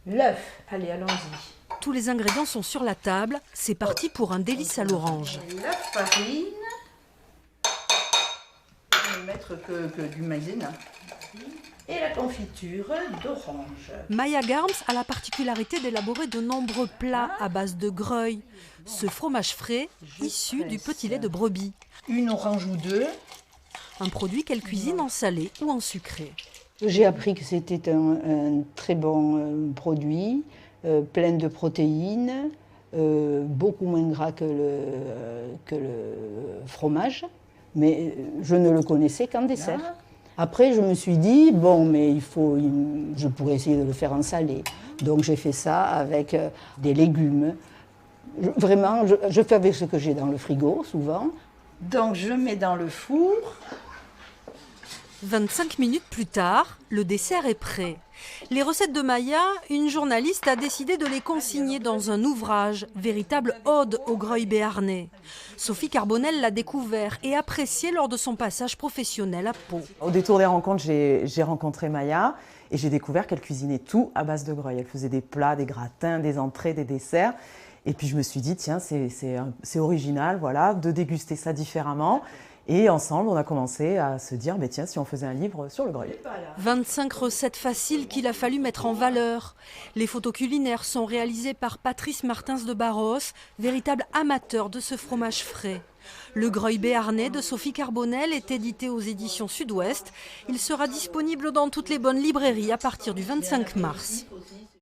L'œuf, allez, allons-y. Tous les ingrédients sont sur la table, c'est parti pour un délice à l'orange. La farine, on ne mettre que du maïzena. Et la confiture d'orange. Maya Garms a la particularité d'élaborer de nombreux plats à base de greuil, ce fromage frais issu du petit lait de brebis. Une orange ou deux. Un produit qu'elle cuisine en salé ou en sucré. J'ai appris que c'était un très bon produit, plein de protéines, beaucoup moins gras que le fromage, mais je ne le connaissais qu'en dessert. Après, je me suis dit, bon, mais je pourrais essayer de le faire en salé. Donc j'ai fait ça avec des légumes. Vraiment, je fais avec ce que j'ai dans le frigo, souvent. Donc je mets dans le four. 25 minutes plus tard, le dessert est prêt. Les recettes de Maya, une journaliste a décidé de les consigner dans un ouvrage, véritable ode au greuil béarnais. Sophie Carbonel l'a découvert et apprécié lors de son passage professionnel à Pau. Au détour des rencontres, j'ai rencontré Maya et j'ai découvert qu'elle cuisinait tout à base de greuil. Elle faisait des plats, des gratins, des entrées, des desserts. Et puis je me suis dit, tiens, c'est original, voilà, de déguster ça différemment. Et ensemble, on a commencé à se dire, mais tiens, si on faisait un livre sur le greuil. 25 recettes faciles qu'il a fallu mettre en valeur. Les photos culinaires sont réalisées par Patrice Martins de Barros, véritable amateur de ce fromage frais. Le greuil béarnais de Sophie Carbonel est édité aux éditions Sud-Ouest. Il sera disponible dans toutes les bonnes librairies à partir du 25 mars.